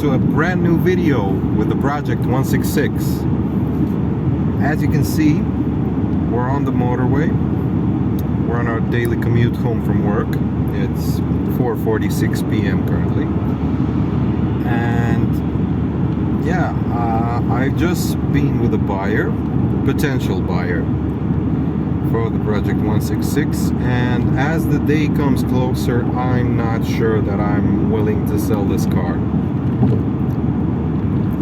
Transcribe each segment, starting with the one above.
to a brand new video with the Project 166. As you can see, we're on the motorway. We're on our daily commute home from work. It's 4:46 p.m. currently. And yeah, I've just been with a buyer, potential buyer, for the Project 166, and as the day comes closer, I'm not sure that I'm willing to sell this car.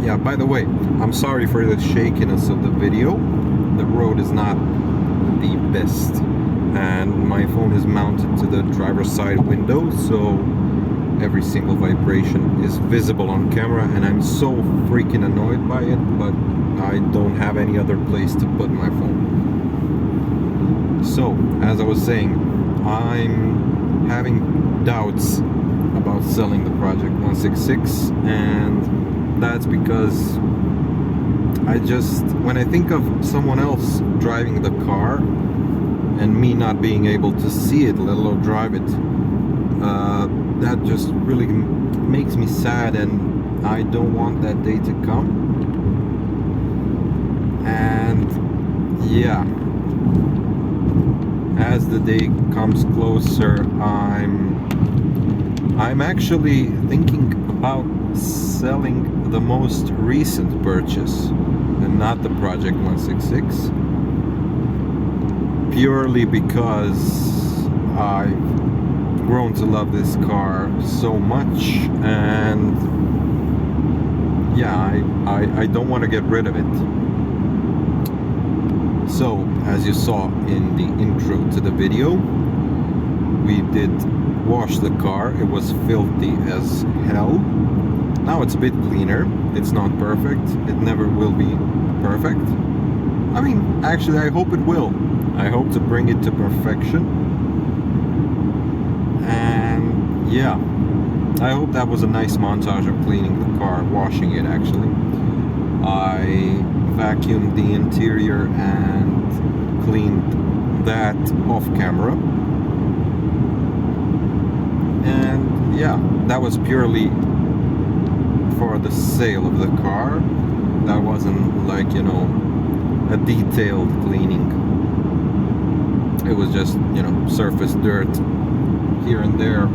Yeah, by the way, I'm sorry for the shakiness of the video. The road is not the best, and my phone is mounted to the driver's side window, so every single vibration is visible on camera, and I'm so freaking annoyed by it, but I don't have any other place to put my phone. So, as I was saying, I'm having doubts about selling the Project 166, and that's because when I think of someone else driving the car and me not being able to see it, let alone drive it, that just really makes me sad, and I don't want that day to come. And yeah, as the day comes closer, I'm actually thinking about selling the most recent purchase and not the Project 166, purely because I've grown to love this car so much, and yeah, I don't want to get rid of it. So, as you saw in the intro to the video, we did wash the car. It was filthy as hell. Now it's a bit cleaner. It's not perfect. It never will be perfect. I mean, actually, I hope it will. I hope to bring it to perfection. And yeah, I hope that was a nice montage of cleaning the car, washing it actually. I vacuumed the interior and cleaned that off camera, and yeah, that was purely for the sale of the car. That wasn't like, you know, a detailed cleaning. It was just, you know, surface dirt here and there,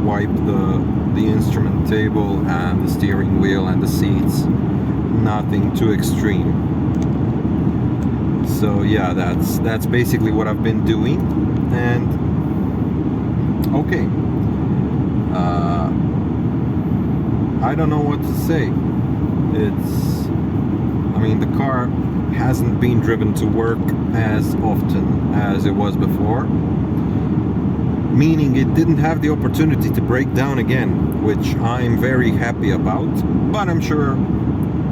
wipe the instrument table and the steering wheel and the seats. Nothing too extreme. So yeah, that's basically what I've been doing. And okay, I don't know what to say. I mean, the car hasn't been driven to work as often as it was before, meaning it didn't have the opportunity to break down again, which I'm very happy about. But I'm sure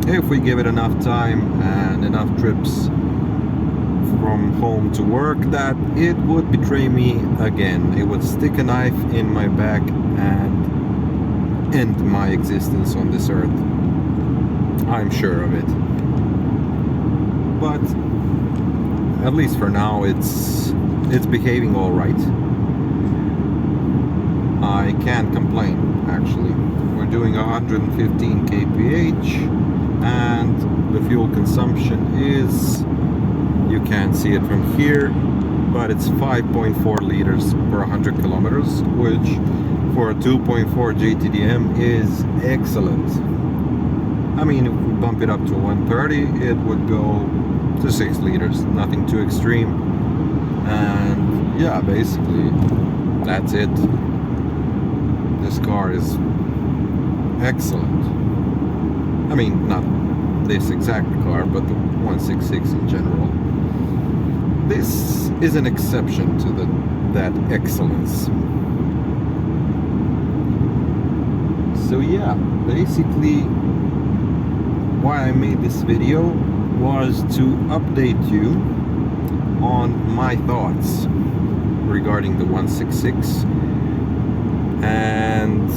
if we give it enough time and enough trips from home to work, that it would betray me again. It would stick a knife in my back and end my existence on this earth. I'm sure of it. But at least for now, it's behaving all right. I can't complain, actually. We're doing 115 kph. And the fuel consumption is, you can't see it from here, but it's 5.4 liters per 100 kilometers, which for a 2.4 GTDM is excellent. I mean, if we bump it up to 130, it would go to 6 liters, nothing too extreme. And yeah, basically, that's it. This car is excellent. I mean, not this exact car, but the 166 in general. This is an exception to that excellence. So yeah, basically why I made this video was to update you on my thoughts regarding the 166, and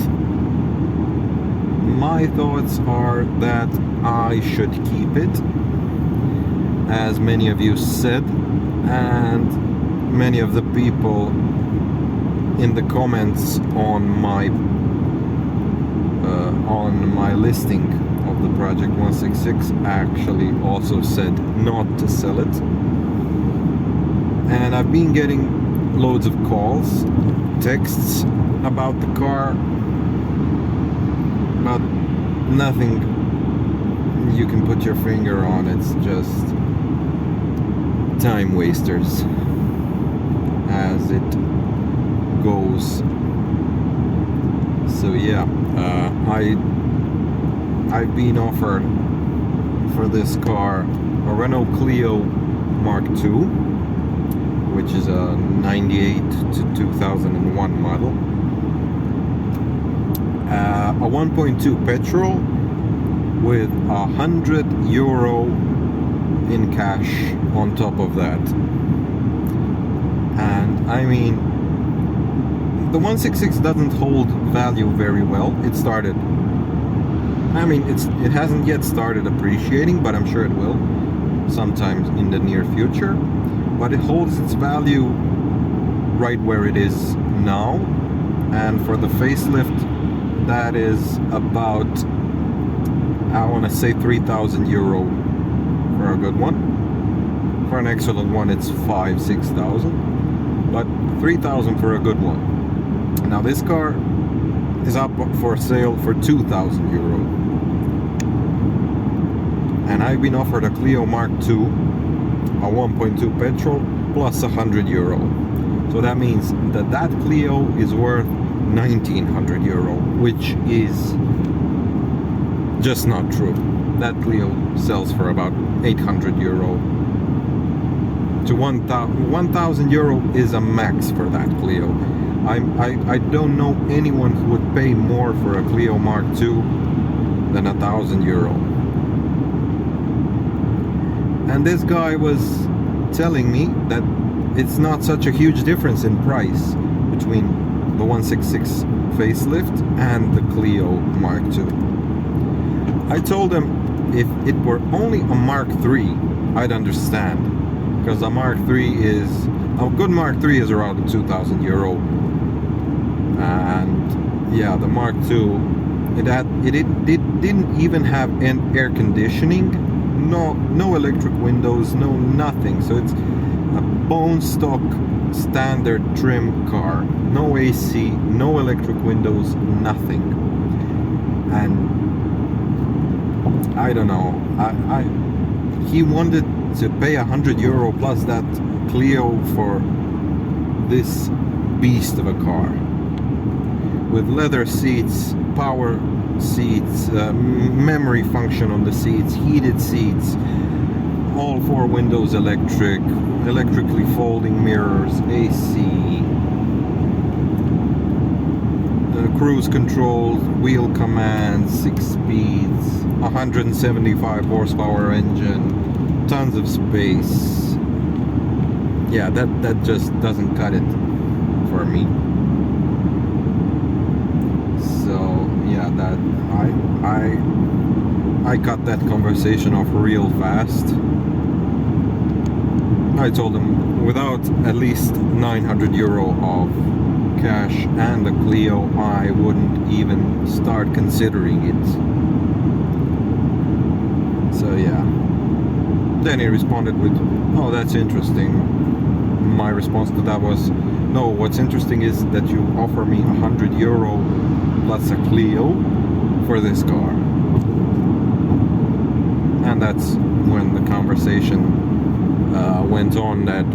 my thoughts are that I should keep it, as many of you said, and many of the people in the comments on my on my listing of the Project 166 actually also said not to sell it. And I've been getting loads of calls, texts about the car, but nothing you can put your finger on. It's just time wasters as it goes. So yeah, I've been offered for this car a Renault Clio Mark II, which is a 98 to 2001 model, a 1.2 petrol with €100 in cash on top of that. And I mean, the 166 doesn't hold value very well. It started, I mean, it hasn't yet started appreciating, but I'm sure it will sometime in the near future. But it holds its value right where it is now. And for the facelift, that is about, I want to say €3,000 for a good one. For an excellent one, it's 5,000-6,000, but 3,000 for a good one. Now this car is up for sale for €2,000, and I've been offered a Clio Mark II, a 1.2 petrol plus €100. So that means that Clio is worth €1,900, which is just not true. That Clio sells for about €800 to €1,000 is a max for that Clio. I don't know anyone who would pay more for a Clio Mark II than €1,000. And this guy was telling me that it's not such a huge difference in price between the 166 facelift and the Clio Mark II. I told him if it were only a Mark III, I'd understand, because a Mark III is, a good Mark III is around €2,000, and yeah, the Mark II, it didn't even have an air conditioning, no electric windows, no nothing. So it's a bone stock standard trim car, no AC, no electric windows, nothing. And I don't know, he wanted to pay €100 plus that Clio for this beast of a car, with leather seats, power seats, memory function on the seats, heated seats, all four windows electrically folding mirrors, AC, cruise control, wheel commands, 6 speeds, 175 horsepower engine, tons of space. Yeah, that just doesn't cut it for me. So yeah, that I cut that conversation off real fast. I told him without at least €900 of cash and the Clio, I wouldn't even start considering it. So yeah. Then he responded with, "Oh, that's interesting." My response to that was, "No, what's interesting is that you offer me €100 plus a Clio for this car." And that's when the conversation went on, that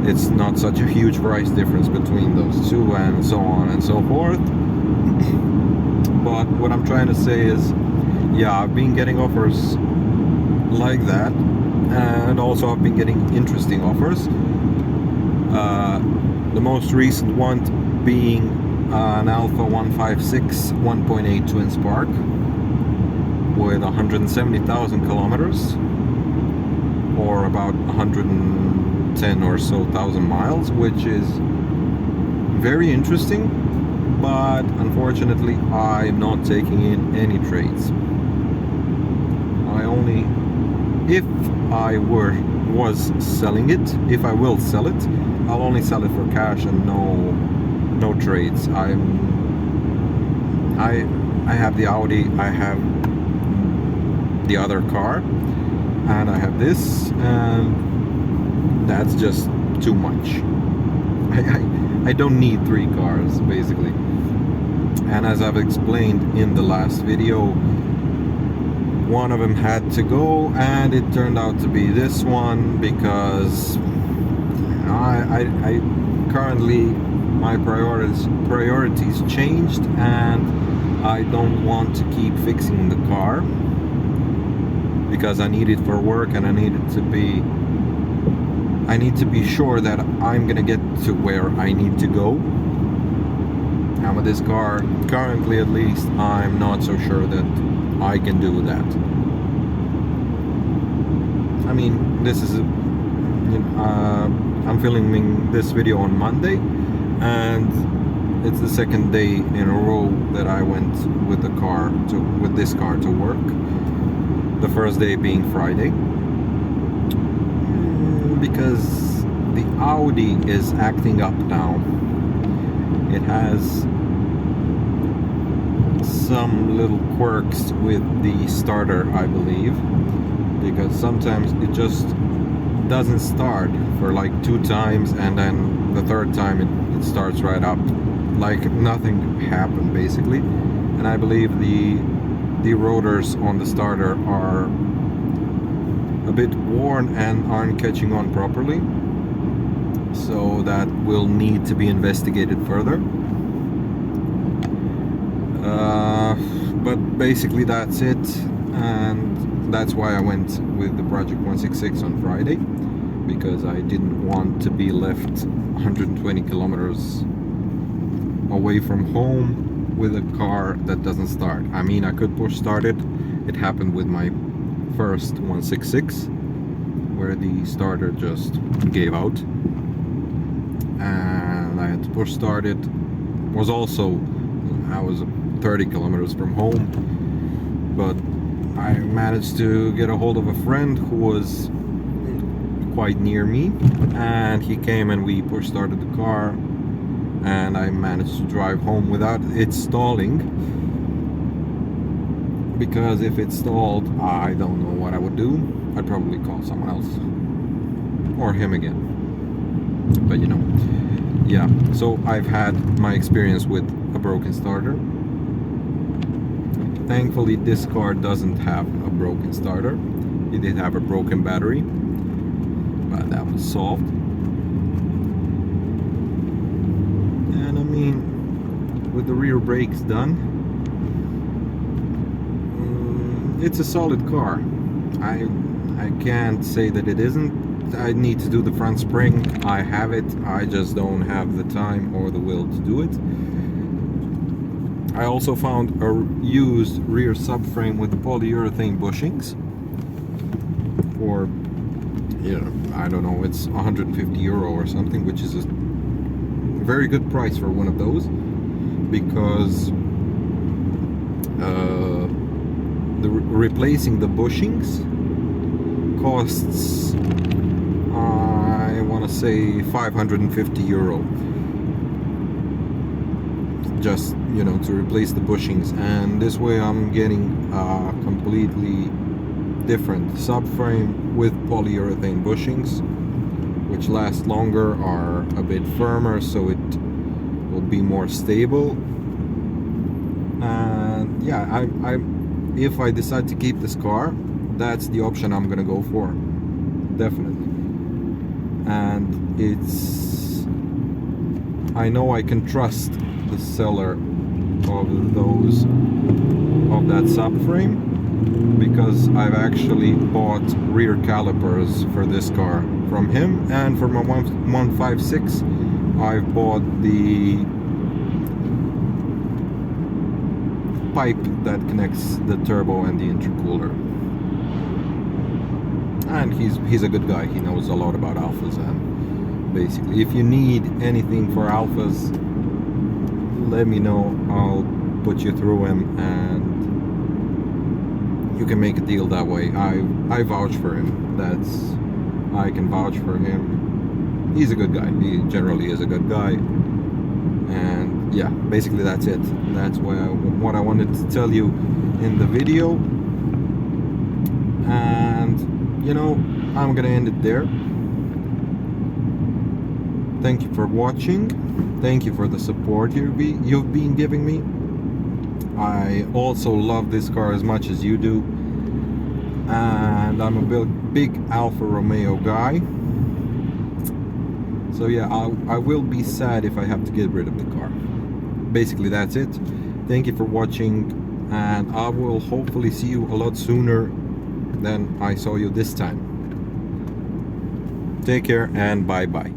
it's not such a huge price difference between those two, and so on and so forth. But what I'm trying to say is, yeah, I've been getting offers like that, and also I've been getting interesting offers. The most recent one being an Alfa 156 1.8 twin spark with 170,000 kilometers, or about 110 or so thousand miles, which is very interesting, but unfortunately I'm not taking in any trades. I only, if I was selling it, if I will sell it, I'll only sell it for cash and no trades. I have the Audi, I have the other car, and I have this, and that's just too much. I don't need 3 cars, basically. And as I've explained in the last video, one of them had to go, and it turned out to be this one because I currently my priorities changed, and I don't want to keep fixing the car because I need it for work, and I need to be sure that I'm gonna get to where I need to go. And with this car, currently at least, I'm not so sure that I can do that. I mean, this is I'm filming this video on Monday, and it's the second day in a row that I went with this car to work. The first day being Friday, because the Audi is acting up now. It has some little quirks with the starter, I believe, because sometimes it just doesn't start for like 2 times, and then the 3rd time it starts right up like nothing happened, basically. And I believe the rotors on the starter are a bit worn and aren't catching on properly, so that will need to be investigated further. But basically that's it, and that's why I went with the Project 166 on Friday, because I didn't want to be left 120 kilometers away from home with a car that doesn't start. I mean, I could push start it. It happened with my first 166, where the starter just gave out, and I had to push start it. I was 30 kilometers from home, but I managed to get a hold of a friend who was quite near me, and he came and we push started the car, and I managed to drive home without it stalling, because if it stalled, I don't know what I would do. I'd probably call someone else or him again, but you know, yeah. So I've had my experience with a broken starter. Thankfully this car doesn't have a broken starter. It did have a broken battery, but that was solved. And I mean, with the rear brakes done, it's a solid car. I can't say that it isn't. I need to do the front spring. I have it. I just don't have the time or the will to do it. I also found a used rear subframe with the polyurethane bushings for, I don't know, it's 150 euro or something, which is a very good price for one of those, because replacing the bushings costs, I want to say 550 euro, just to replace the bushings. And this way I'm getting a completely different subframe with polyurethane bushings, which last longer, are a bit firmer, so it will be more stable. And yeah, if I decide to keep this car, that's the option I'm gonna go for, definitely. And I know I can trust the seller of that subframe, because I've actually bought rear calipers for this car from him, and for my 156 I've bought the pipe that connects the turbo and the intercooler. And he's a good guy. He knows a lot about Alfas, and basically if you need anything for Alfas, let me know. I'll put you through him, and you can make a deal that way. I vouch for him. I can vouch for him. He's a good guy. He generally is a good guy, and yeah, basically that's it. That's what I wanted to tell you in the video. And you know, I'm gonna end it there. Thank you for watching. Thank you for the support you've been giving me. I also love this car as much as you do, and I'm a big Alfa Romeo guy. So yeah, I will be sad if I have to get rid of the car. Basically that's it. Thank you for watching, and I will hopefully see you a lot sooner than I saw you this time. Take care and bye bye.